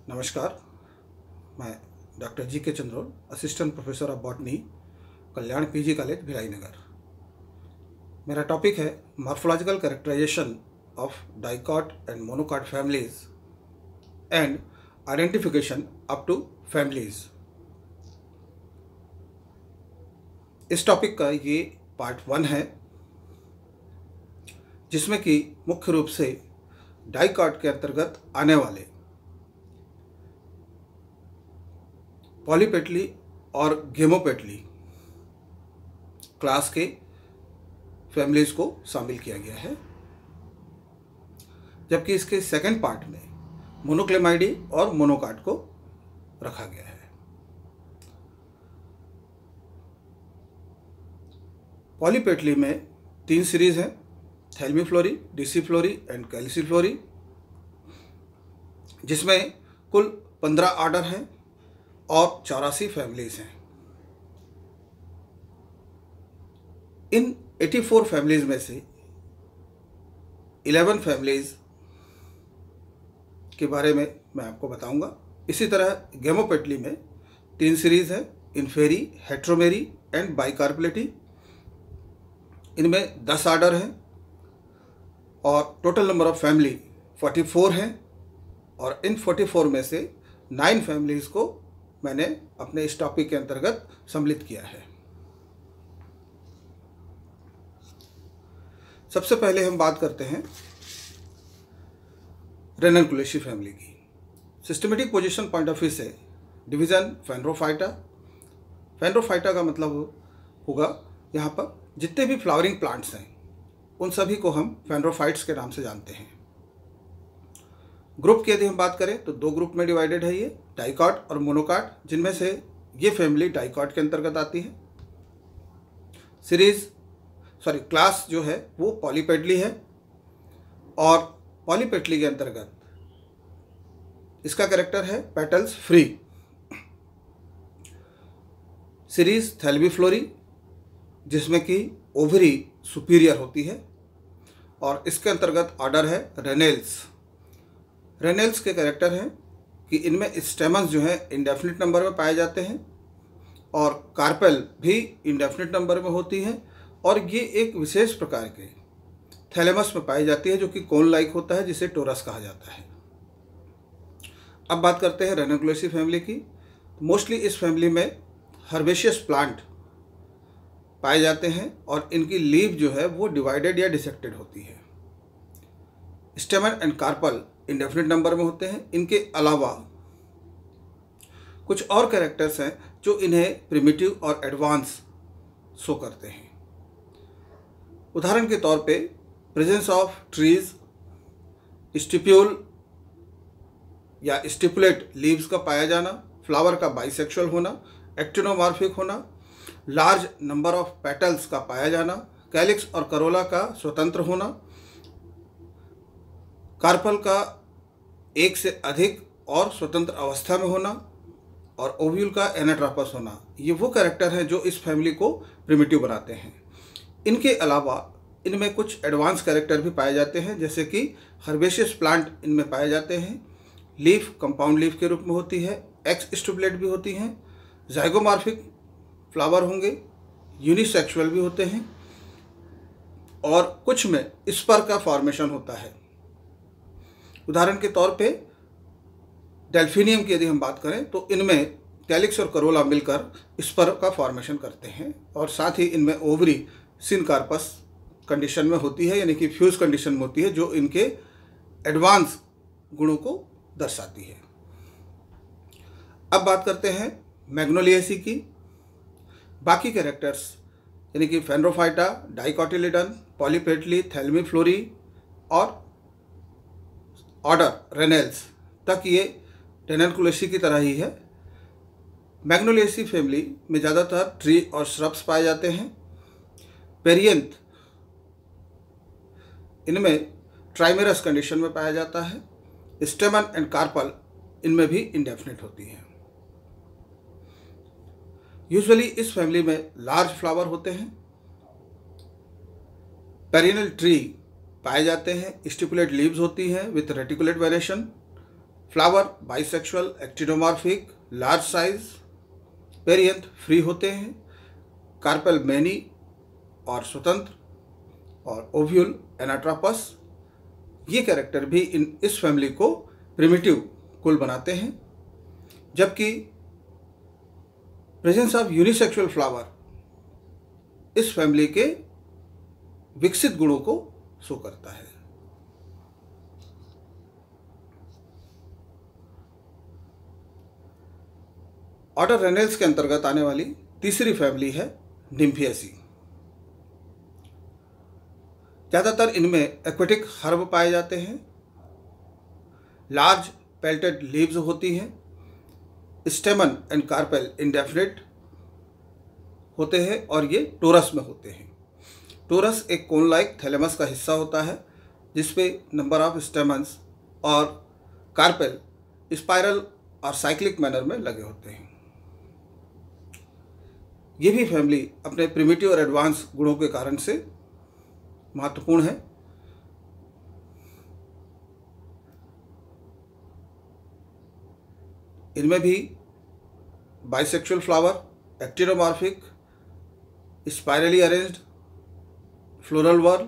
नमस्कार। मैं doctor G K Chandrol, assistant professor of botany, Kalyan PG college, Bhilai Nagar. मेरा टॉपिक है morphological characterization of dicot and monocot families and identification up to families. इस topic का ये part 1 है, जिसमें कि मुख्य रूप से डाइकॉट के अंतर्गत आने वाले पॉलीपेटली और गेमोपेटली क्लास के फैमिलीज को शामिल किया गया है, जबकि इसके सेकंड पार्ट में मोनोक्लेमाइडी और मोनोकॉट को रखा गया है। पॉलीपेटली में 3 सीरीज हैं, थैल्मीफ्लोरी, डिसिफ्लोरी एंड कैल्सिफ्लोरी, जिसमें कुल 15 ऑर्डर हैं और 84 फैमिलीज हैं। इन 84 फैमिलीज में से 11 फैमिलीज के बारे में मैं आपको बताऊंगा। इसी तरह गेमोपेटली में 3 सीरीज है, इन्फेरी, हेट्रोमेरी एंड बाइकार्पेलिटी। इनमें 10 ऑर्डर हैं और टोटल नंबर ऑफ फैमिली 44 हैं, और इन 44 में से 9 फैमिलीज को मैंने अपने इस टॉपिक के अंतर्गत सम्मिलित किया है। सबसे पहले हम बात करते हैं रेननकुलेसी फैमिली की। Systematic position point of view से डिवीजन फेंड्रोफाइटा। फेंड्रोफाइटा का मतलब होगा यहाँ पर जितने भी फ्लावरिंग प्लांट्स हैं उन सभी को हम फेंड्रोफाइट्स के नाम से जानते हैं। ग्रुप की यदि हम बात करें तो 2 ग्रुप में डिवाइडेड है, ये डाइकॉट और मोनोकॉट, जिनमें से ये फैमिली डाइकॉट के अंतर्गत आती है। क्लास जो है वो पॉलीपेटली है, और पॉलीपेटली के अंतर्गत इसका कैरेक्टर है पेटल्स फ्री। सीरीज थैल्मीफ्लोरी, जिसमें कि ओवरी सुपीरियर होती है, और इसके अंतर्गत ऑर्डर है रेनेल्स। रेनेल्स के कैरेक्टर हैं कि इनमें स्टेमन्स जो हैं इंडेफिनिट नंबर में पाए जाते हैं, और कार्पेल भी इंडेफिनिट नंबर में होती है, और ये एक विशेष प्रकार के थैलेमस में पाई जाती है जो कि कोन लाइक होता है, जिसे टोरस कहा जाता है। अब बात करते हैं रेननकुलेसी फैमिली की। मोस्टली इस फैमिली में हर्बेशियस प्लांट पाए जाते हैं, और इनकी लीव जो है वो डिवाइडेड या डिसेक्टेड होती है। Stamen and carpel indefinite number में होते हैं। इनके अलावा कुछ और कैरेक्टर्स हैं जो इन्हें प्रिमिटिव और एडवांस शो करते हैं। उदाहरण के तौर पे प्रेजेंस ऑफ ट्रीज, स्टिप्यूल या स्टिपुलेट लीव्स का पाया जाना, फ्लावर का बाइसेक्सुअल होना, एक्टिनोमॉर्फिक होना, लार्ज नंबर ऑफ पेटल्स का पाया जाना, कैलिक्स और करोला का स्वतंत्र होना, कार्पल का एक से अधिक और स्वतंत्र अवस्था में होना, और ओव्यूल का एनाट्रोपस होना, ये वो कैरेक्टर हैं जो इस फैमिली को प्रिमिटिव बनाते हैं। इनके अलावा इनमें कुछ एडवांस कैरेक्टर भी पाए जाते हैं, जैसे कि हर्बेशियस प्लांट इनमें पाए जाते हैं। लीफ कंपाउंड लीफ के रूप में होती है, एक्स स्टिपुलेट भी होती हैं, जाइगोमॉर्फिक फ्लावर होंगे, यूनिसेक्सुअल भी होते हैं, और कुछ में स्पर का फॉर्मेशन होता है। उदाहरण के तौर पे डेल्फिनियम की यदि हम बात करें तो इनमें कैलिक्स और करोला मिलकर स्पर का फॉर्मेशन करते हैं, और साथ ही इनमें ओवरी सिनकार्पस कंडीशन में होती है, यानी कि फ्यूज कंडीशन में होती है, जो इनके एडवांस गुणों को दर्शाती है। अब बात करते हैं मैग्नोलिएसी की। बाकी कैरेक्टर्स यानी कि फेंड्रोफाइटा, डाइकोटिलिडन, पॉलीपेटली, थैल्मीफ्लोरी और ऑर्डर रेनेल्स तक ये रेननकुलेसी की तरह ही है। मैग्नोलिएसी फैमिली में ज़्यादातर ट्री और श्रब्स पाए जाते हैं। पेरियंथ इनमें ट्राइमेरस कंडीशन में पाया जाता है। स्टेमन एंड कार्पल इनमें भी इंडेफिनिट होती है। यूजुअली इस फैमिली में लार्ज फ्लावर होते हैं। पेरिनल ट्री पाए जाते हैं, स्टिपुलेट लीव्स होती हैं with reticulate variation, flower bisexual, actinomorphic, large size, perianth free होते हैं, कार्पेल मैनी और स्वतंत्र, और ओव्यूल एनाट्रोपस। ये कैरेक्टर भी इस फैमिली को प्रिमिटिव कुल बनाते हैं, जबकि प्रेजेंस ऑफ यूनिसेक्सुअल फ्लावर इस फैमिली के विकसित गुणों को शो करता है। ऑर्डर रेनेल्स के अंतर्गत आने वाली तीसरी फैमिली है निम्फिएसी। ज़्यादातर इनमें एक्वेटिक हर्ब पाए जाते हैं, लार्ज पेल्टेड लीव्स होती हैं, स्टेमन एंड कार्पेल इंडेफिनिट होते हैं और ये टोरस में होते हैं। टोरस एक कोन लाइक थैलेमस का हिस्सा होता है जिसपे नंबर ऑफ स्टेमन्स और कार्पेल स्पाइरल और साइक्लिक मैनर में लगे होते हैं। ये भी फैमिली अपने प्रिमिटिव और एडवांस गुणों के कारण से महत्वपूर्ण है। इनमें भी bisexual flower, actinomorphic, spirally arranged, floral whorl,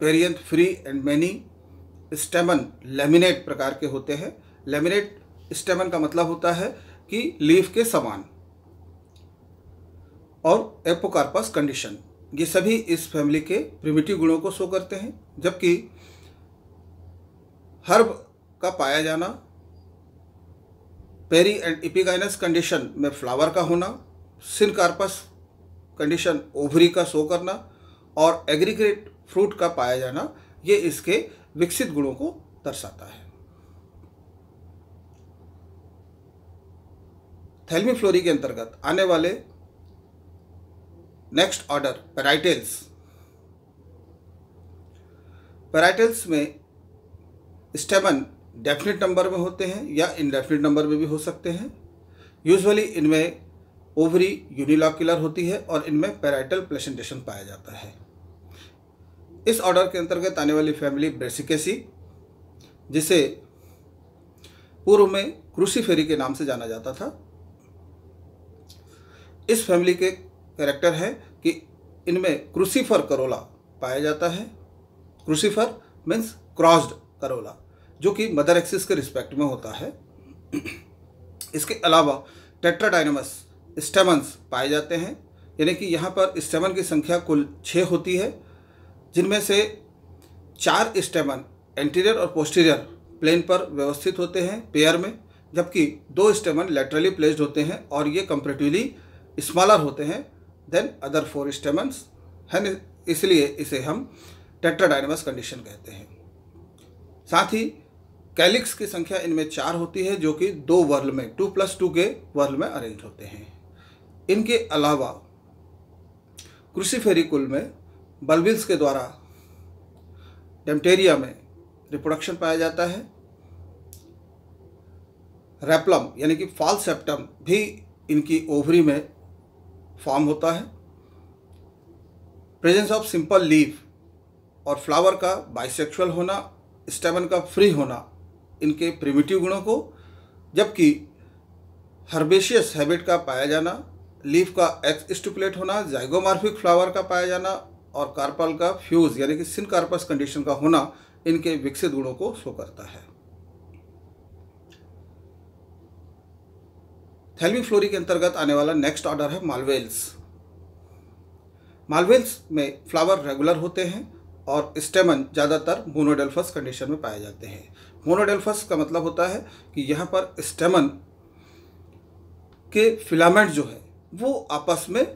perianth free and many, stamen laminate प्रकार के होते हैं। लैमिनेट स्टेमन का मतलब होता है कि लीफ के समान, और एपोकार्पस कंडीशन, ये सभी इस फैमिली के प्रिमिटिव गुणों को शो करते हैं। जबकि हर्ब का पाया जाना, पेरी एंड इपिगाइनस कंडीशन में फ्लावर का होना, सिनकार्पस कंडीशन ओवरी का शो करना, और एग्रीगेट फ्रूट का पाया जाना, ये इसके विकसित गुणों को दर्शाता है। थैल्मीफ्लोरी के अंतर्गत आने वाले नेक्स्ट ऑर्डर पेराइटेल्स। पेराइटेल्स में स्टेमन डेफिनिट नंबर में होते हैं या इनडेफिनिट नंबर में भी हो सकते हैं। यूजुअली इनमें ओवरी यूनिलॉक्युलर होती है और इनमें पेराइटल प्लेसेंटेशन पाया जाता है। इस ऑर्डर के अंतर्गत आने वाली फैमिली ब्रेसिकेसी, जिसे पूर्व में क्रूसीफेरी के नाम से जाना जाता था। इस फैमिली के कैरेक्टर है कि इनमें क्रूसीफर करोला पाया जाता है। क्रूसीफर मीन्स क्रॉस्ड करोला, जो कि मदर एक्सिस के रिस्पेक्ट में होता है। इसके अलावा टेट्राडाइनमस स्टेमन्स पाए जाते हैं, यानी कि यहाँ पर स्टेमन की संख्या कुल 6 होती है, जिनमें से 4 स्टेमन एंटीरियर और पोस्टीरियर प्लेन पर व्यवस्थित होते हैं पेयर में, जबकि 2 स्टेमन लेटरली प्लेस्ड होते हैं और ये कंपैरेटिवली स्मॉलर होते हैं देन अदर 4 स्टेमन्स है, इसलिए इसे हम टेट्राडाइनमस कंडीशन कहते हैं। साथ ही कैलिक्स की संख्या इनमें 4 होती है, जो कि 2 वर्ल में 2+2 के वर्ल में अरेंज होते हैं। इनके अलावा क्रूसीफेरी कुल में बल्बिल्स के द्वारा डेम्टेरिया में रिप्रोडक्शन पाया जाता है। रेप्लम यानी कि फॉल सेप्टम भी इनकी ओवरी में फॉर्म होता है। प्रेजेंस ऑफ सिंपल लीफ और फ्लावर का बाइसेक्सुअल होना, स्टेमन का फ्री होना इनके प्रिमिटिव गुणों को, जबकि हर्बेशियस हैबिट का पाया जाना, लीफ का एक्स स्टिपुलेट होना, जाइगोमॉर्फिक फ्लावर का पाया जाना और कार्पल का फ्यूज यानी कि सिनकार्पस कंडीशन का होना इनके विकसित गुणों को शो करता है। थैल्मीफ्लोरी के अंतर्गत आने वाला नेक्स्ट ऑर्डर है मालवेल्स। मालवेल्स में फ्लावर रेगुलर होते हैं और स्टेमन ज़्यादातर मोनोडेल्फस कंडीशन में पाए जाते हैं। मोनोडेल्फस का मतलब होता है कि यहाँ पर स्टेमन के फिलामेंट जो है वो आपस में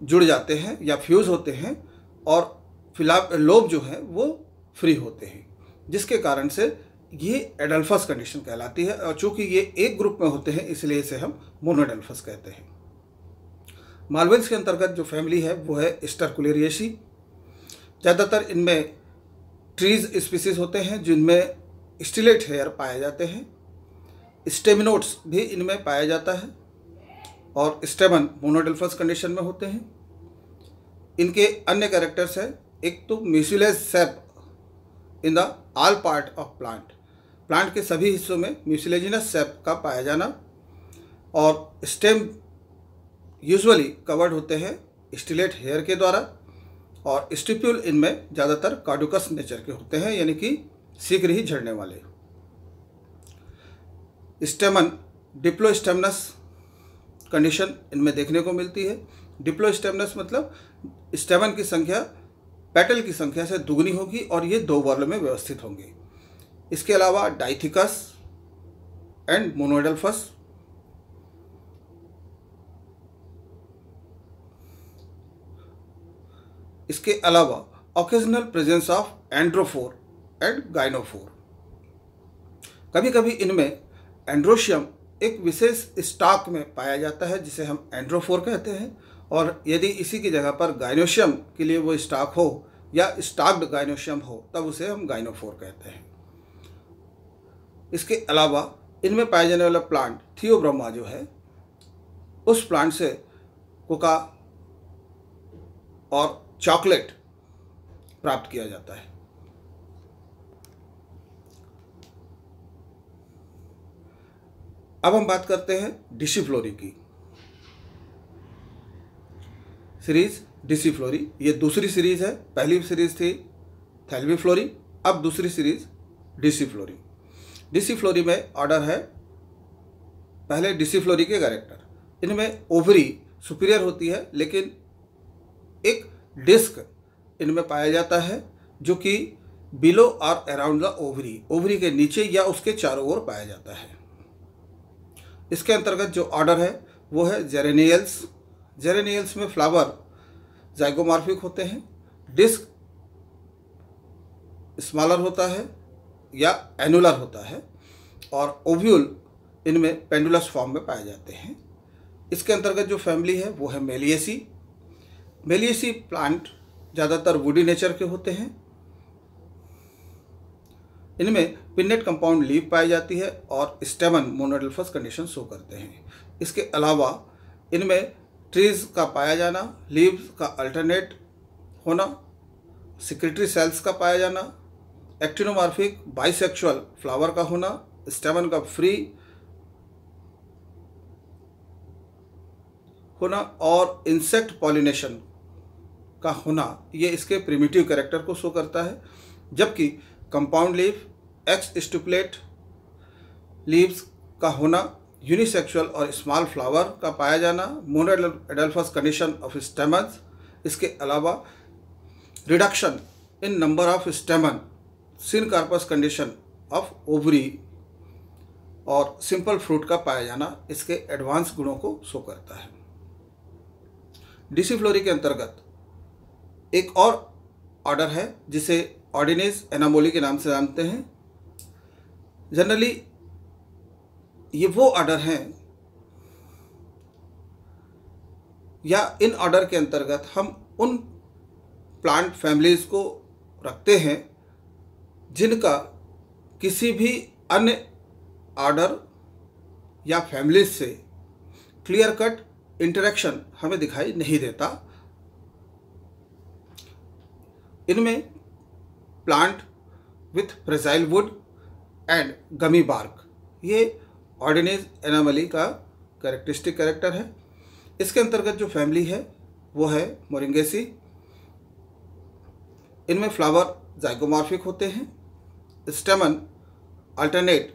जुड़ जाते हैं या फ्यूज होते हैं और लोब जो है वो फ्री होते हैं, जिसके कारण से ये एडल्फस कंडीशन कहलाती है। और चूंकि ये एक ग्रुप में होते हैं इसलिए इसे हम मोनोडेल्फस कहते हैं। मालवेल्स के अंतर्गत जो फैमिली है वो है स्टरकुलेरिएसी। ज़्यादातर इनमें ट्रीज स्पीसीज होते हैं जिनमें स्टिलेट हेयर पाए जाते हैं। स्टेमिनोट्स भी इनमें पाया जाता है और स्टेमन मोनोडेल्फस कंडीशन में होते हैं। इनके अन्य कैरेक्टर्स हैं, एक तो mucilage sap in the all part of plant. Plant के सभी हिस्सों में म्यूसिलेजिनस सेप का पाया जाना, और स्टेम यूजुअली कवर्ड होते हैं स्टिलेट हेयर के द्वारा, और स्टिप्यूल इनमें ज़्यादातर कार्डुकस नेचर के होते हैं, यानी कि शीघ्र ही झड़ने वाले। स्टेमन डिप्लोस्टेमनस कंडीशन इनमें देखने को मिलती है। डिप्लोस्टेमनस मतलब स्टेमन की संख्या पेटल की संख्या से दुगनी होगी और ये 2 वर्ल में व्यवस्थित होंगे। इसके अलावा डाइथिकस एंड मोनोएडल्फस, इसके अलावा ऑकेजनल प्रेजेंस ऑफ एंड्रोफोर एंड गाइनोफोर। कभी कभी इनमें एंड्रोशियम एक विशेष स्टॉक में पाया जाता है जिसे हम एंड्रोफोर कहते हैं, और यदि इसी की जगह पर गाइनोशियम के लिए वो स्टॉक हो या स्टॉक्ड गाइनोशियम हो तब उसे हम गाइनोफोर कहते हैं। इसके अलावा इनमें पाए जाने वाला प्लांट थियोब्रोमा जो है, उस प्लांट से कोका और चॉकलेट प्राप्त किया जाता है। अब हम बात करते हैं डिसिफ्लोरी की। सीरीज डिसिफ्लोरी, ये दूसरी सीरीज है। पहली सीरीज थी थैल्विफ्लोरी, अब दूसरी सीरीज डिसिफ्लोरी। डिसिफ्लोरी में ऑर्डर है, पहले डिसिफ्लोरी के कैरेक्टर। इनमें ओवरी सुपीरियर होती है, लेकिन एक डिस्क इनमें पाया जाता है जो कि बिलो और अराउंड द ओवरी, ओवरी के नीचे या उसके चारों ओर पाया जाता है। इसके अंतर्गत जो ऑर्डर है वो है जेरेनियल्स। जेरेनियल्स में फ्लावर जाइगोमॉर्फिक होते हैं, डिस्क स्मॉलर होता है या एनुलर होता है, और ओव्यूल इनमें पेंडुलस फॉर्म में पाए जाते हैं। इसके अंतर्गत जो फैमिली है वो है मेलिएसी। मेलिएसी प्लांट ज़्यादातर वुडी नेचर के होते हैं। इनमें पिन्नेट कंपाउंड लीफ पाई जाती है और स्टेमन मोनोएडल्फस कंडीशन शो करते हैं। इसके अलावा इनमें ट्रीज का पाया जाना, लीव्स का अल्टरनेट होना, सिक्रेटरी सेल्स का पाया जाना, एक्टिनोमॉर्फिक बाइसेक्सुअल फ्लावर का होना, स्टेमन का फ्री होना और इंसेक्ट पॉलिनेशन का होना, ये इसके प्रिमिटिव कैरेक्टर को शो करता है। जबकि कंपाउंड लीफ, एक्स स्टुपलेट लीव्स का होना, यूनिसेक्सुअल और स्मॉल फ्लावर का पाया जाना, मोनोएडल्फस कंडीशन ऑफ स्टेमन्स। इसके अलावा reduction in number of स्टेमन, syncarpous condition of ovary और सिंपल फ्रूट का पाया जाना इसके एडवांस गुणों को शो करता है। डिसिफ्लोरी के अंतर्गत एक और ऑर्डर है जिसे ऑर्डिनेज एनामोली के नाम से जानते हैं। जनरली ये वो ऑर्डर हैं या इन ऑर्डर के अंतर्गत हम उन प्लांट फैमिलीज को रखते हैं जिनका किसी भी अन्य ऑर्डर या फैमिलीज से क्लियर कट इंटरेक्शन हमें दिखाई नहीं देता। इनमें plant with fragile wood and gummy bark, ये ऑर्डिनेज एनामली का कैरेक्टरिस्टिक कैरेक्टर है। इसके अंतर्गत जो फैमिली है वो है मोरिंगेसी। इनमें फ्लावर जाइगोमॉर्फिक होते हैं, स्टेमन अल्टरनेट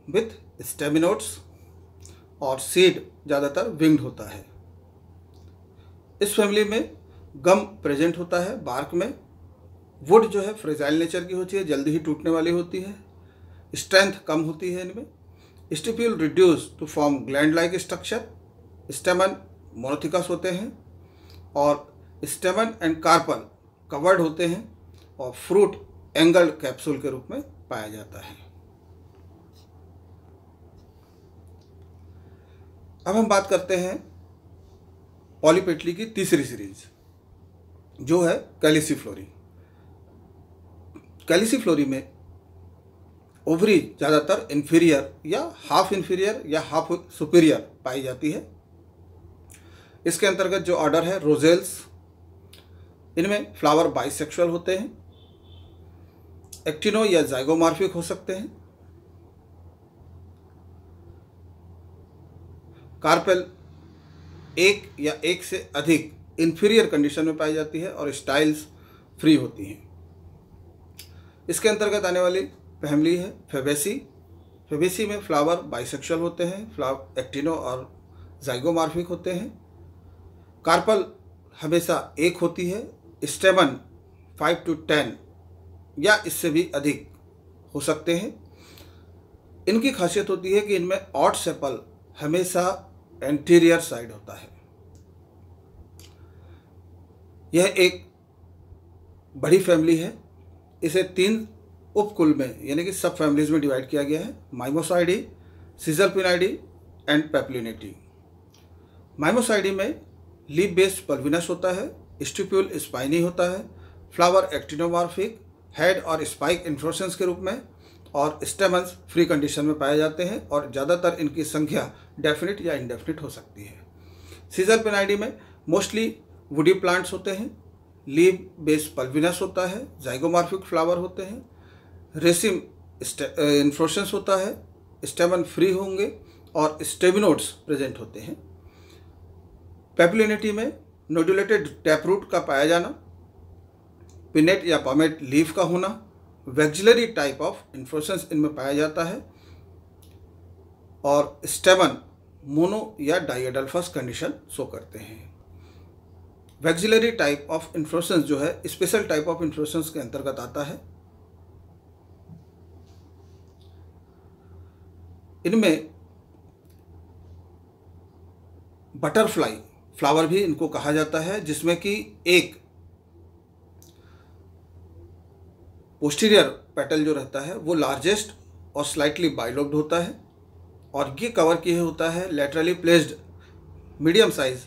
विथ स्टेमिनोड्स और सीड ज़्यादातर विंग्ड होता है। इस फैमिली में गम प्रेजेंट होता है बार्क में। वुड जो है फ्रेजाइल नेचर की होती है, जल्दी ही टूटने वाली होती है। स्ट्रेंथ कम होती है इनमें। Stipule reduce to form gland like structure. Stamen monothecous होते हैं और स्टेमन एंड कार्पल कवर्ड होते हैं और फ्रूट एंगल्ड कैप्सूल के रूप में पाया जाता है। अब हम बात करते हैं पॉलीपेटली की तीसरी सीरीज जो है कैलिसिफ्लोरी। कैलिसिफ्लोरी में ओवरी ज़्यादातर इन्फीरियर या हाफ सुपीरियर पाई जाती है। इसके अंतर्गत जो ऑर्डर है रोजेल्स। इनमें फ्लावर बाइसेक्सुअल होते हैं, एक्टिनो या जाइगोमॉर्फिक हो सकते हैं। कार्पेल एक या एक से अधिक इन्फीरियर कंडीशन में पाई जाती है और स्टाइल्स फ्री होती हैं। इसके अंतर्गत आने वाली फैमिली है फेबेसी। फेबेसी में फ्लावर बाइसेक्सुअल होते हैं, फ्लावर एक्टिनो और जाइगोमॉर्फिक होते हैं। कार्पल हमेशा एक होती है, स्टेमन 5 to 10 या इससे भी अधिक हो सकते हैं। इनकी खासियत होती है कि इनमें ऑड सेपल हमेशा एंटीरियर साइड होता है। यह एक बड़ी फैमिली है। इसे 3 उपकुल में यानी कि सब फैमिलीज में डिवाइड किया गया है, माइमोसाइडी, सीजरपिनाइडी एंड पेप्लिनेटी। माइमोसाइडी में लीफ बेस्ड पल्विनस होता है, स्टिप्यूल स्पाइनी होता है, फ्लावर एक्टिनोमॉर्फिक, हेड और स्पाइक इन्फ्लोरेसेंस के रूप में, और स्टेमन्स फ्री कंडीशन में पाए जाते हैं और ज़्यादातर इनकी संख्या डेफिनिट या इनडेफिनिट हो सकती है। सीजरपिनाइडी में मोस्टली वुडी प्लांट्स होते हैं, लीफ बेस्ड पल्विनस होता है, जाइगोमॉर्फिक फ्लावर होते हैं, रेसिम इन्फ्लोरेसेंस होता है, स्टेमन फ्री होंगे और स्टेमिनोड्स प्रेजेंट होते हैं। पेप्लिनेटी में नोडुलेटेड टैपरूट का पाया जाना, पिनेट या पॉमेट लीफ का होना, वैक्सिलरी टाइप ऑफ इन्फ्लोरेसेंस इनमें पाया जाता है और स्टेमन मोनो या डाइएडल्फस कंडीशन शो करते हैं। वैक्सिलरी टाइप ऑफ इन्फ्लोरेसेंस जो है स्पेशल टाइप ऑफ इन्फ्लोरेसेंस के अंतर्गत आता है। इनमें बटरफ्लाई फ्लावर भी इनको कहा जाता है, जिसमें कि एक पोस्टीरियर पेटल जो रहता है वो लार्जेस्ट और स्लाइटली बाइलोब्ड होता है और ये कवर किए होता है laterally placed medium size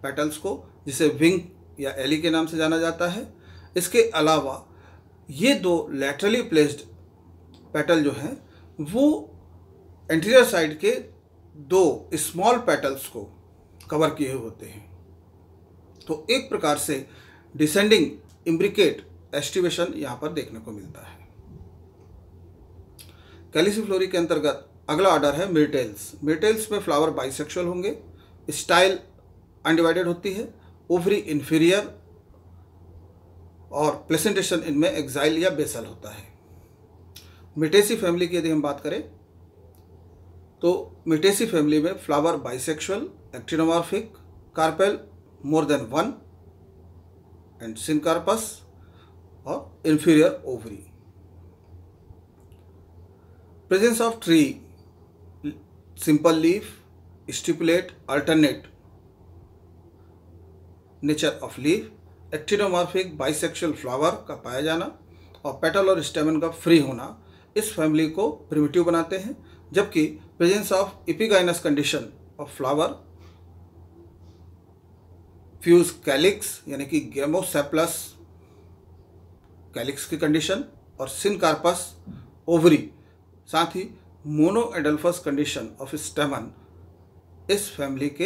petals को, जिसे विंग या एली के नाम से जाना जाता है। इसके अलावा ये 2 लेटरली प्लेस्ड पेटल जो हैं वो एंटीरियर साइड के 2 स्मॉल पेटल्स को कवर किए होते हैं। तो एक प्रकार से डिसेंडिंग इम्ब्रिकेट एस्टिवेशन यहाँ पर देखने को मिलता है। कैलिसिफ्लोरी के अंतर्गत अगला ऑर्डर है मिर्टेल्स। मिर्टेल्स में फ्लावर बाइसेक्सुअल होंगे, स्टाइल अनडिवाइडेड होती है, ओवरी इन्फीरियर और प्लेसेंटेशन इनमें एक्साइल या बेसल होता है। मिटेसी फैमिली की यदि हम बात करें तो मिटेसी फैमिली में flower bisexual, actinomorphic, carpel more than 1 and syncarpous और inferior ovary. Presence of tree, simple leaf, stipulate, alternate nature of leaf, actinomorphic bisexual flower का पाया जाना और पेटल और स्टेमन का फ्री होना इस फैमिली को प्रिमिटिव बनाते हैं, जबकि presence of epigynous condition of flower, fuse calyx यानी कि गेमोसेप्लस कैलिक्स की कंडीशन और सिनकार्पस ओवरी, साथ ही monadelphous condition of stamen इस फैमिली के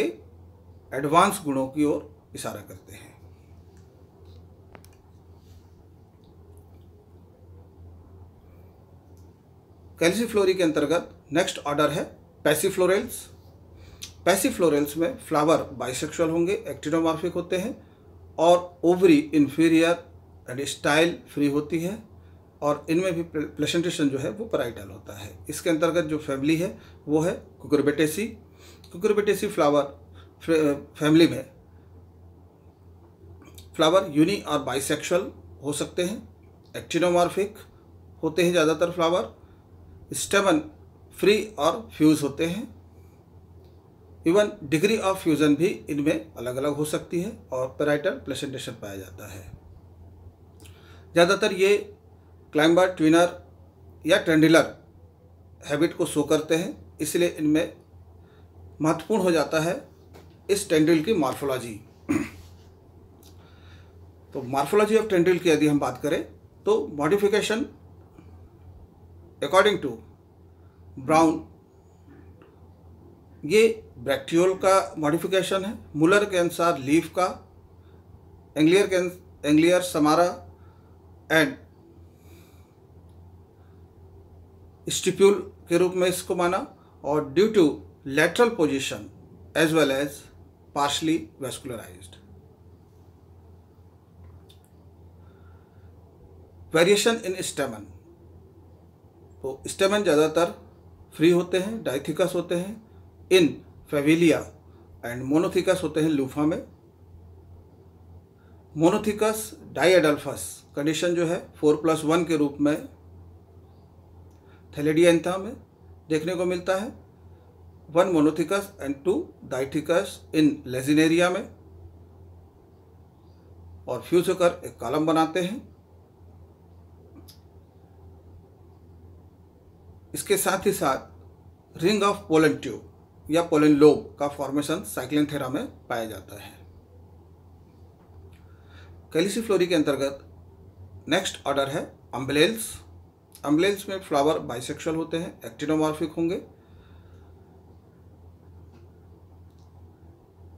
एडवांस गुणों की ओर इशारा करते हैं। कैल्सीफ्लोरी के अंतर्गत नेक्स्ट ऑर्डर है पैसिफ्लोरेल्स। पैसिफ्लोरेल्स में फ्लावर बाइसेक्सुअल होंगे, एक्टिनोमॉर्फिक होते हैं और ovary inferior and style free होती है और इनमें भी प्लेसेंटेशन जो है वो पैराइटल होता है। इसके अंतर्गत जो फैमिली है वो है कुकुरबिटेसी। कुकुरबिटेसी फ्लावर फैमिली में फ्लावर यूनी और बाइसेक्सुअल हो सकते हैं, एक्टिनोमॉर्फिक होते हैं ज़्यादातर फ्लावर, स्टेमन फ्री और फ्यूज होते हैं। इवन डिग्री ऑफ फ्यूजन भी इनमें अलग अलग हो सकती है और पैराइटल प्लेसेंटेशन पाया जाता है। ज़्यादातर ये क्लाइंबर, ट्विनर या ट्रेंडिलर हैबिट को शो करते हैं, इसलिए इनमें महत्वपूर्ण हो जाता है इस टेंड्रिल की मॉर्फोलॉजी। तो मॉर्फोलॉजी ऑफ टेंड्रिल की यदि हम बात करें तो मॉडिफिकेशन अकॉर्डिंग टू ब्राउन, ये ब्रैक्टियोल का मॉडिफिकेशन है। मुलर के अनुसार लीफ का, एंग्लियर समारा एंड स्टिप्यूल के रूप में इसको माना और due to lateral position as well as partially vascularized. Variation in stamen, तो स्टेमन ज़्यादातर फ्री होते हैं, डाइथिकस होते हैं इन फेविलिया एंड मोनोथिकस होते हैं लूफा में। मोनोथिकस डाइएडल्फस कंडीशन जो है 4+1 के रूप में थैलेडियंथा में देखने को मिलता है। 1 मोनोथिकस एंड 2 डाइथिकस इन लेजिनेरिया में, और फ्यूज होकर एक कॉलम बनाते हैं। इसके साथ ही साथ रिंग ऑफ पोलन ट्यूब या पोलन लोब का फॉर्मेशन साइक्लेंथेरा में पाया जाता है। कैलिसिफ्लोरी के अंतर्गत नेक्स्ट ऑर्डर है अम्बेलेल्स। अम्बेलेल्स में फ्लावर बाइसेक्सुअल होते हैं, एक्टिनोमॉर्फिक होंगे।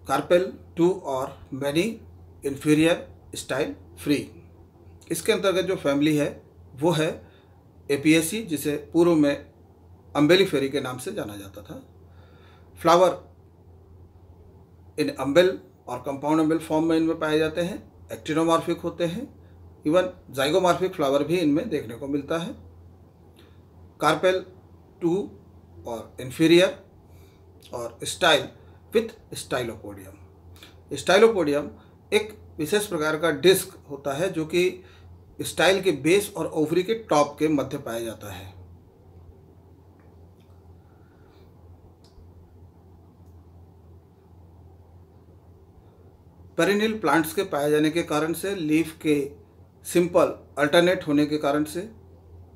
कार्पेल 2 और मैनी इंफीरियर स्टाइल फ्री। इसके अंतर्गत जो फैमिली है वो है एपिएसी, जिसे पूर्व में अम्बेलिफेरी के नाम से जाना जाता था। फ्लावर इन अम्बेल और कंपाउंड अम्बेल फॉर्म में इनमें पाए जाते हैं, एक्टिनोमॉर्फिक होते हैं। इवन जाइगोमॉर्फिक फ्लावर भी इनमें देखने को मिलता है। कार्पेल 2 और इंफीरियर, और स्टाइल विथ स्टाइलोपोडियम। स्टाइलोपोडियम एक विशेष प्रकार का डिस्क होता है जो कि स्टाइल के बेस और ओवरी के टॉप के मध्य पाया जाता है। पेरिनियल प्लांट्स के पाए जाने के कारण से, लीफ के सिंपल अल्टरनेट होने के कारण से,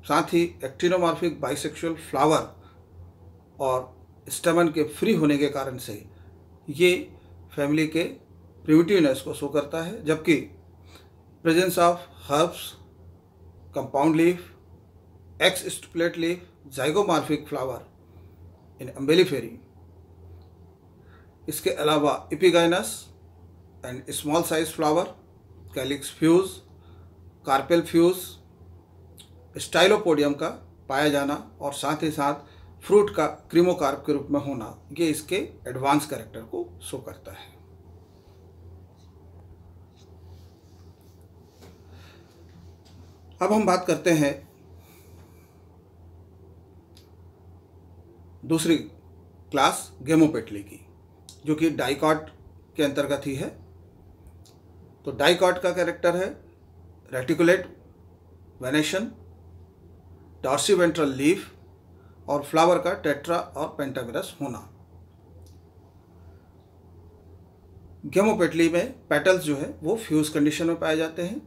साथ ही एक्टिनोमॉर्फिक बाइसेक्सुअल फ्लावर और स्टेमन के फ्री होने के कारण से ये फैमिली के प्रिमिटिवनेस को शो करता है। जबकि presence of herbs, compound leaf, exstipulate leaf, zygomorphic flower in Umbelliferae, इसके अलावा epigynous and small size flower, calyx fuse, carpel fuse, stylopodium का पाया जाना और साथ ही साथ फ्रूट का क्रीमोकार्प के रूप में होना, ये इसके एडवांस कैरेक्टर को शो करता है। अब हम बात करते हैं दूसरी क्लास गेमोपेटली की, जो कि डाइकॉट के अंतर्गत ही है। तो डाइकॉट का कैरेक्टर है रेटिकुलेट वेनेशन, डॉर्सीवेंट्रल लीफ और फ्लावर का टेट्रा और पेंटामेरस होना। गेमोपेटली में पेटल्स जो है वो फ्यूज कंडीशन में पाए जाते हैं।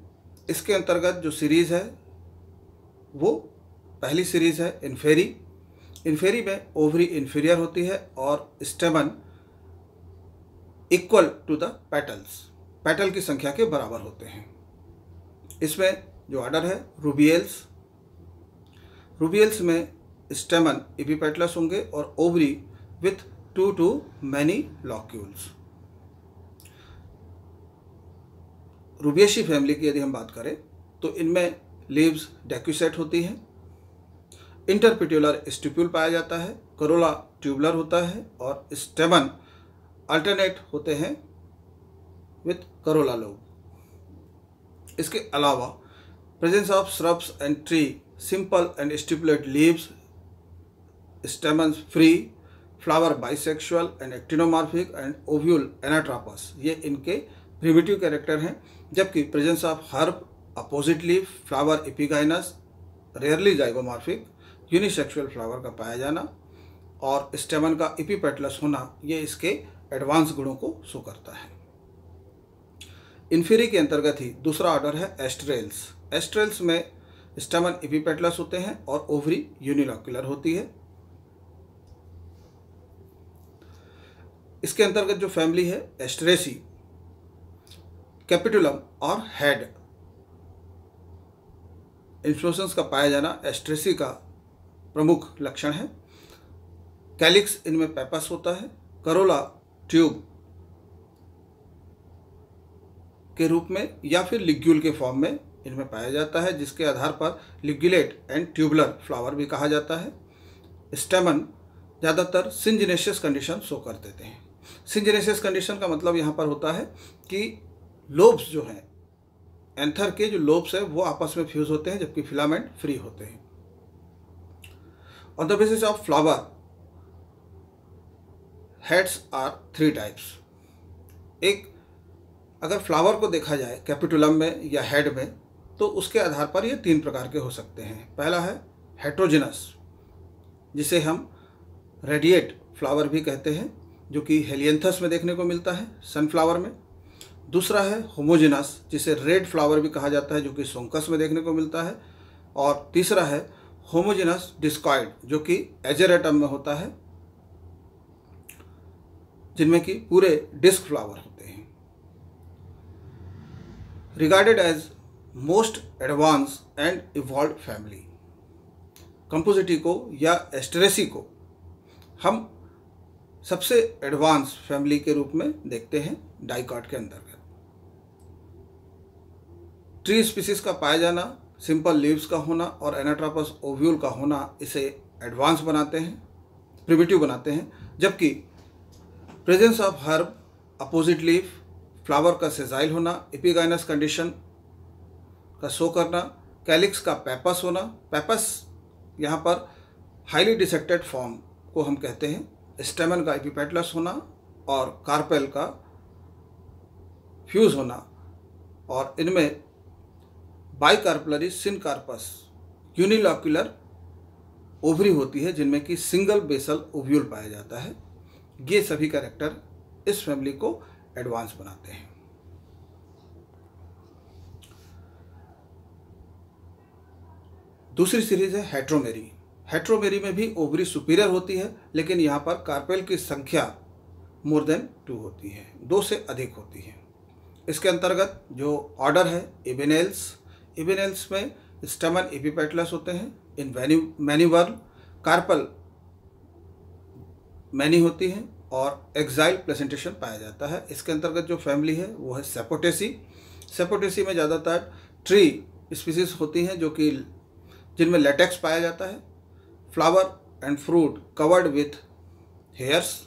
इसके अंतर्गत जो सीरीज है वो पहली सीरीज है इन्फेरी। इन्फेरी में ओवरी इन्फीरियर होती है और stamen equal to the petals, petal की संख्या के बराबर होते हैं। इसमें जो ऑर्डर है रूबियल्स। रूबियल्स में स्टेमन एपिपेटलस होंगे और ovary with 2 to many locules। Rubiaceae family की यदि हम बात करें तो इनमें लीव्स डेक्यूसेट होती हैं, इंटरपिट्यूलर स्टिप्यूल पाया जाता है, करोला ट्यूबुलर होता है और स्टेमन अल्टरनेट होते हैं विथ करोला लोब। इसके अलावा presence of shrubs and tree, simple and stipulate leaves, stamens free, flower bisexual and actinomorphic and ovule anatropous, ये इनके प्रिमिटिव कैरेक्टर हैं। जबकि presence of herb, opposite leaf, flower epigynous, rarely zygomorphic, unisexual flower का पाया जाना और स्टेमन का epipetalous होना, ये इसके एडवांस गुणों को शो करता है। इन्फीरी के अंतर्गत ही दूसरा ऑर्डर है एस्ट्रेल्स। एस्ट्रेल्स में स्टेमन एपिपेटलस होते हैं और ओवरी यूनिलॉक्युलर होती है। इसके अंतर्गत जो फैमिली है एस्ट्रेसी, कैपिटुलम और हेड इन्फ्लोरेसेंस का पाया जाना एस्ट्रेसी का प्रमुख लक्षण है। कैलिक्स इनमें पेपस होता है, करोला ट्यूब के रूप में या फिर लिग्यूल के फॉर्म में इनमें पाया जाता है, जिसके आधार पर लिग्यूलेट एंड ट्यूबुलर फ्लावर भी कहा जाता है। स्टेमन ज़्यादातर सिंजिनेशियस कंडीशन शो कर देते हैं। सिंजेनेसिस कंडीशन का मतलब यहाँ पर होता है कि लोब्स जो हैं, एंथर के जो लोब्स है वो आपस में फ्यूज होते हैं जबकि फिलामेंट फ्री होते हैं। On the basis of flower heads are 3 types. एक, अगर फ्लावर को देखा जाए कैपिटुलम में या हेड में, तो उसके आधार पर ये 3 प्रकार के हो सकते हैं। पहला है हेट्रोजिनस, जिसे हम रेडिएट फ्लावर भी कहते हैं, जो कि हेलियंथस में देखने को मिलता है, सनफ्लावर में। दूसरा है होमोजिनस, जिसे रेड फ्लावर भी कहा जाता है, जो कि सोंकस में देखने को मिलता है। और तीसरा है होमोजिनस डिस्कॉइड, जो कि एजेरेटम में होता है, जिनमें कि पूरे डिस्क फ्लावर होते हैं। Regarded as most advance and evolve family, compositae को या एस्टेरेसी को हम सबसे एडवांस फैमिली के रूप में देखते हैं डाइकॉट के अंतर्गत। ट्री स्पीसीज का पाया जाना, सिंपल लीव्स का होना और एनाट्रापस ओव्यूल का होना इसे एडवांस बनाते हैं, प्रिमिटिव बनाते हैं। जबकि presence of herb, opposite leaf, flower का सेजाइल होना, एपिगाइनस कंडीशन का शो करना, कैलिक्स का पैपस होना, पैपस यहाँ पर हाईली डिसेक्टेड फॉर्म को हम कहते हैं, स्टेमन का एपिपेटलस होना और कार्पेल का फ्यूज होना, और इनमें बाइकार्पलरी सिनकार्पस यूनिलॉक्यूलर ओवरी होती है, जिनमें कि सिंगल बेसल ओव्यूल पाया जाता है। ये सभी कैरेक्टर इस फैमिली को एडवांस बनाते हैं। दूसरी सीरीज है हेट्रोमेरी। हेट्रोमेरी में भी ओवरी सुपीरियर होती है, लेकिन यहाँ पर कार्पेल की संख्या मोर देन 2 होती है, 2 से अधिक होती है। इसके अंतर्गत जो ऑर्डर है इबिनेल्स, इबिनेल्स में स्टेमन एपिपेटलस होते हैं, इन मैनीवर्ल कार्पल मैनी होती हैं और एक्साइल प्लेसेंटेशन पाया जाता है। इसके अंतर्गत जो फैमिली है वो है सेपोटेसी। सेपोटेसी में ज़्यादातर ट्री स्पीसीज होती हैं जो कि जिनमें लेटेक्स पाया जाता है। Flower and fruit covered with hairs,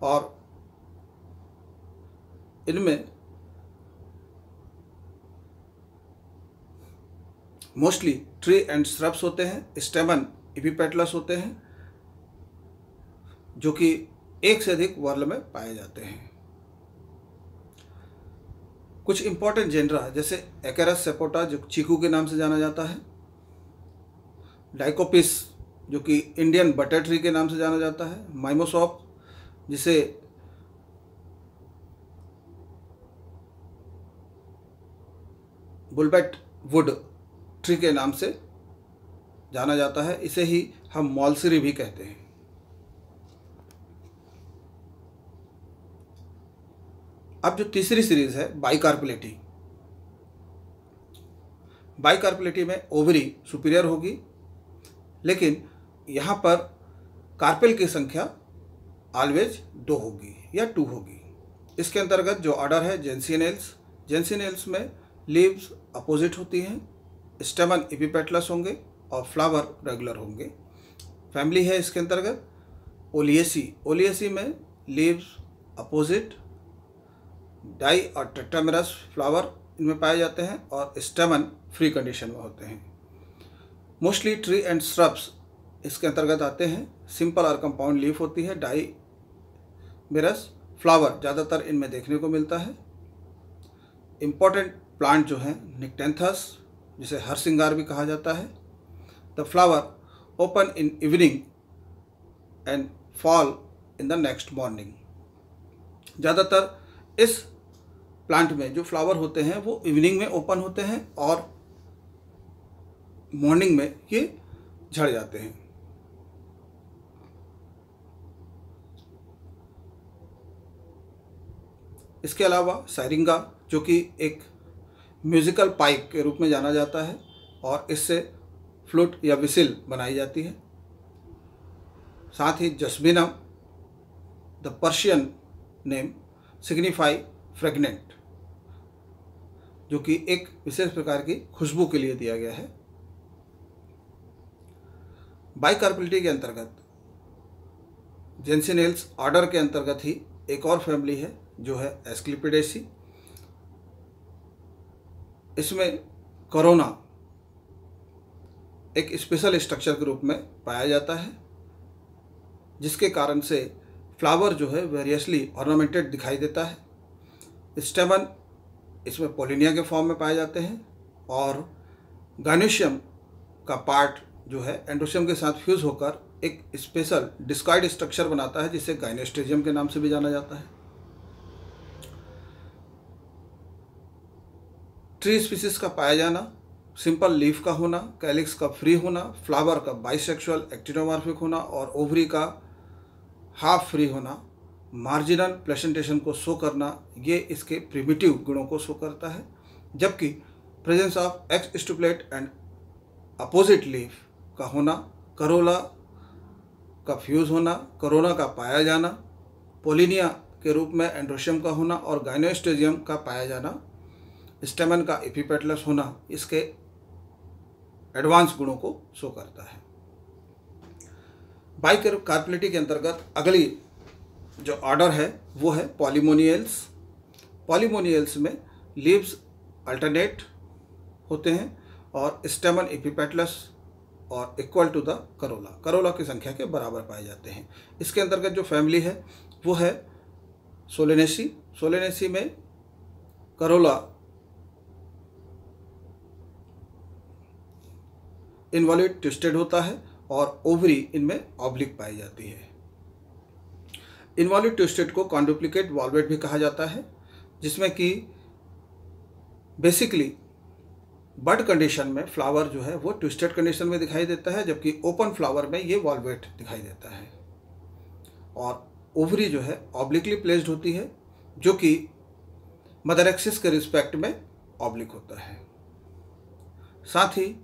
और इनमें मोस्टली ट्री एंड श्रब्स होते हैं, स्टेमन एपिपेटलस होते हैं, जो कि एक से अधिक वर्ल में पाए जाते हैं। कुछ इंपॉर्टेंट जेनरा जैसे एकेरस सेपोटा, जो चीकू के नाम से जाना जाता है, डाइकोपिस, जो कि इंडियन बटर ट्री के नाम से जाना जाता है, माइमोसॉप, जिसे बुलबेट वुड ट्री के नाम से जाना जाता है, इसे ही हम मॉलसरी भी कहते हैं। अब जो तीसरी सीरीज है बाइकार्पेलिटी, बाइकार्पेलिटी में ओवरी सुपीरियर होगी, लेकिन यहाँ पर कार्पेल की संख्या ऑलवेज 2 होगी या 2 होगी। इसके अंतर्गत जो ऑर्डर है जेंसिनेल्स, जेंसिनेल्स में लीव्स अपोजिट होती हैं, स्टेमन एपिपेटलस होंगे और फ्लावर रेगुलर होंगे। फैमिली है इसके अंतर्गत ओलिएसी, ओलिएसी में लीव्स अपोजिट, डाई और टेट्रामेरस फ्लावर इनमें पाए जाते हैं और स्टेमन फ्री कंडीशन में होते हैं। मोस्टली ट्री एंड श्रब्स इसके अंतर्गत आते हैं। सिंपल और कंपाउंड लीफ होती है, डाई मेरस फ्लावर ज़्यादातर इनमें देखने को मिलता है। इम्पॉर्टेंट प्लांट जो हैं निक्टेंथस, जिसे हरसिंगार भी कहा जाता है। The flower open in evening and fall in the next morning. ज़्यादातर इस प्लांट में जो फ्लावर होते हैं वो इवनिंग में ओपन होते हैं और मॉर्निंग में ये झड़ जाते हैं। इसके अलावा सायरिंगा, जो कि एक म्यूजिकल पाइप के रूप में जाना जाता है और इससे फ्लूट या विसिल बनाई जाती है। साथ ही Jasminum, the Persian name signify fragrant, जो कि एक विशेष प्रकार की खुशबू के लिए दिया गया है। बाइकार्पेलिटी के अंतर्गत जेंसिनेल्स ऑर्डर के अंतर्गत ही एक और फैमिली है जो है एस्क्लिपिडेसी। इसमें कोरोना एक स्पेशल स्ट्रक्चर के रूप में पाया जाता है, जिसके कारण से फ्लावर जो है वेरियसली ऑर्नामेंटेड दिखाई देता है। स्टेमन इसमें पोलिनिया के फॉर्म में पाए जाते हैं और गायनोशियम का पार्ट जो है एंड्रोशियम के साथ फ्यूज होकर एक स्पेशल डिस्कॉइड स्ट्रक्चर बनाता है, जिसे गायनेस्टेजियम के नाम से भी जाना जाता है। ट्री स्पीसीज का पाया जाना, सिंपल लीफ का होना, कैलिक्स का फ्री होना, फ्लावर का बाइसेक्सुअल एक्टिनोमॉर्फिक होना और ओवरी का हाफ फ्री होना, मार्जिनल प्लेसेंटेशन को शो करना, ये इसके प्रिमिटिव गुणों को शो करता है। जबकि presence of exstipulate and opposite leaf का होना, करोला का फ्यूज होना, कोरोना का पाया जाना, पोलिनिया के रूप में एंड्रोशियम का होना और गायनोस्टेजियम का पाया जाना, स्टेमन का एपिपेटलस होना इसके एडवांस गुणों को शो करता है। बाइकार्पेलिटी के अंतर्गत अगली जो ऑर्डर है वो है पॉलीमोनियल्स। पॉलीमोनियल्स में लीव्स अल्टरनेट होते हैं और स्टेमन एपिपेटलस और equal to the corolla, corolla की संख्या के बराबर पाए जाते हैं। इसके अंतर्गत जो फैमिली है वो है सोलेनेसी। सोलेनेसी में करोला इनवॉल्यूट ट्विस्टेड होता है और ओवरी इनमें ऑब्लिक पाई जाती है। इनवॉल्यूट ट्विस्टेड को कॉन्डुप्लिकेट वॉल्वेट भी कहा जाता है, जिसमें कि बेसिकली बड कंडीशन में फ्लावर जो है वो ट्विस्टेड कंडीशन में दिखाई देता है, जबकि ओपन फ्लावर में ये वॉल्वेट दिखाई देता है। और ओवरी जो है ऑब्लिकली प्लेस्ड होती है, जो कि मदर एक्सिस के रिस्पेक्ट में ऑब्लिक होता है। साथ ही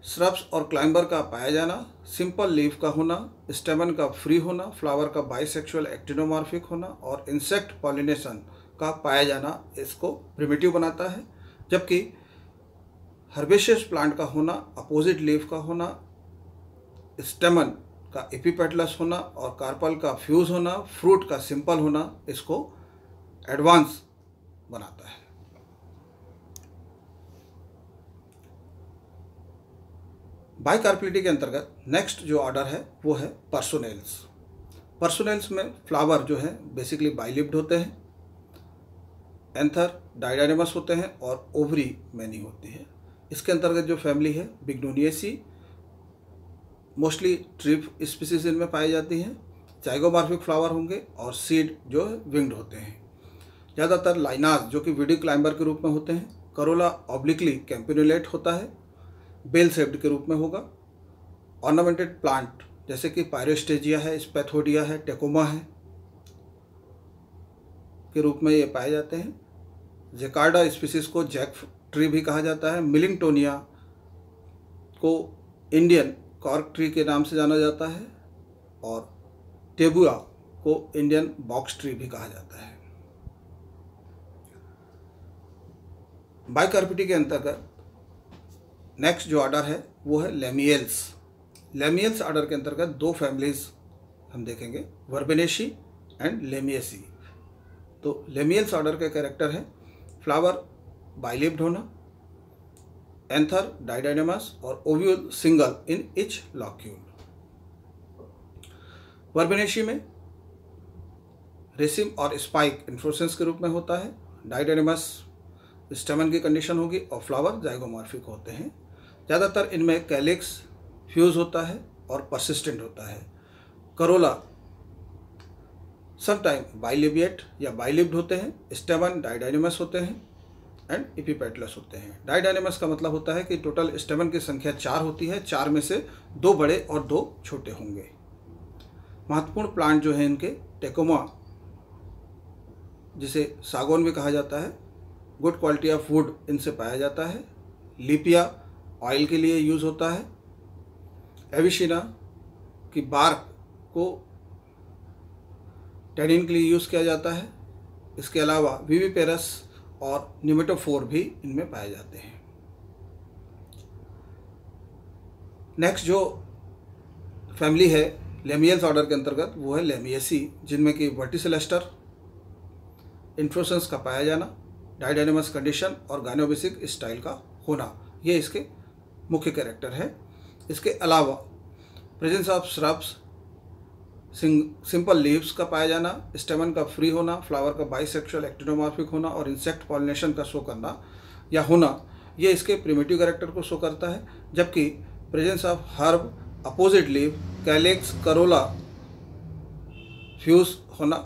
श्रब्स और क्लाइंबर का पाया जाना, सिंपल लीफ का होना, स्टेमन का फ्री होना, फ्लावर का बाइसेक्सुअल एक्टिनोमॉर्फिक होना और इंसेक्ट पॉलिनेशन का पाया जाना इसको प्रिमिटिव बनाता है। जबकि हर्बेशियस प्लांट का होना, अपोजिट लीफ का होना, स्टेमन का एपिपेटलस होना और कार्पल का फ्यूज होना, फ्रूट का सिंपल होना इसको एडवांस बनाता है। बाइकार्पेलिटी के अंतर्गत नेक्स्ट जो ऑर्डर है वो है पर्सोनेल्स। पर्सोनेल्स में फ्लावर जो है बेसिकली बाइलिप्ड होते हैं, एंथर डाइडाइनमस होते हैं और ओवरी मैनी होती है। इसके अंतर्गत जो फैमिली है बिग्नोनिएसी, मोस्टली ट्रिप स्पीसीज इनमें पाई जाती हैं। जाइगोमॉर्फिक फ्लावर होंगे और सीड जो है विंग्ड होते हैं। ज़्यादातर लाइनाज जो कि विडी क्लाइंबर के रूप में होते हैं। करोला ऑब्लिकली कैंपिनुलेट होता है, बेल शेप्ड के रूप में होगा। ऑर्नामेंटेड प्लांट जैसे कि पायरोस्टेजिया है, स्पैथोडिया है, टेकोमा है के रूप में ये पाए जाते हैं। जेकार्डा स्पीसीज को जैक ट्री भी कहा जाता है। मिलिंगटोनिया को इंडियन कॉर्क ट्री के नाम से जाना जाता है और टेबुआ को इंडियन बॉक्स ट्री भी कहा जाता है। बाइकार्पेलिटी के अंतर्गत नेक्स्ट जो ऑर्डर है वो है लेमियल्स। लेमियल्स ऑर्डर के अंतर्गत दो फैमिलीज हम देखेंगे, वर्बेनेशी एंड लेमियसी। तो लेमियल्स ऑर्डर के कैरेक्टर है फ्लावर बाइलिप्ड होना, एंथर डाइडाइनमस और ovule single in each locule. Verbenaceae में रेसिम और स्पाइक इन्फ्लोरेसेंस के रूप में होता है। डाइडाइनमस स्टेमन की कंडीशन होगी और फ्लावर जाइगोमॉर्फिक होते हैं। ज़्यादातर इनमें कैलिक्स फ्यूज होता है और परसिस्टेंट होता है। करोला समटाइम बाइलिबिएट या बाइलिप्ड होते हैं। स्टेमन डाइडाइनमस होते हैं एंड एपिपेटलस होते हैं। डाइडाइनमस का मतलब होता है कि टोटल स्टेमन की संख्या 4 होती है, 4 में से 2 बड़े और 2 छोटे होंगे। महत्वपूर्ण प्लांट जो है इनके टेकोमा, जिसे सागौन भी कहा जाता है, गुड क्वालिटी ऑफ वुड इनसे पाया जाता है। लिपिया ऑयल के लिए यूज़ होता है। एविशिना की बार्क को टैनिन के लिए यूज़ किया जाता है। इसके अलावा विविपेरस और निमेटोफोर भी इनमें पाए जाते हैं। नेक्स्ट जो फैमिली है लेमियल्स ऑर्डर के अंतर्गत, वो है लेमियेसी, जिनमें कि वर्टिसिलेस्टर, इन्फ्लोरेसेंस का पाया जाना, डायडाइनमस कंडीशन और गाइनोबेसिक स्टाइल का होना, ये इसके मुख्य कैरेक्टर है। इसके अलावा presence of shrubs, simple leaves का पाया जाना, स्टेमन का फ्री होना, फ्लावर का बाइसेक्सुअल एक्टिनोमॉर्फिक होना और इंसेक्ट पॉलिनेशन का शो करना या होना, ये इसके प्रिमिटिव कैरेक्टर को शो करता है। जबकि presence of herb, opposite leave, calyx, Corolla fuse होना,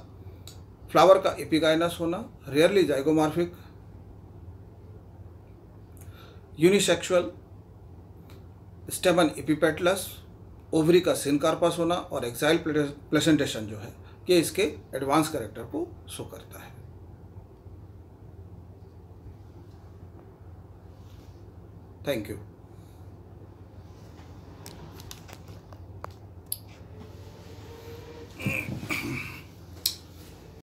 फ्लावर का एपिगाइनस होना, rarely zygomorphic, unisexual, स्टेमन epipetalous, ovary का सिनकार्पस होना और एक्साइल प्लेसेंटेशन जो है, ये इसके एडवांस कैरेक्टर को शो करता है। Thank you.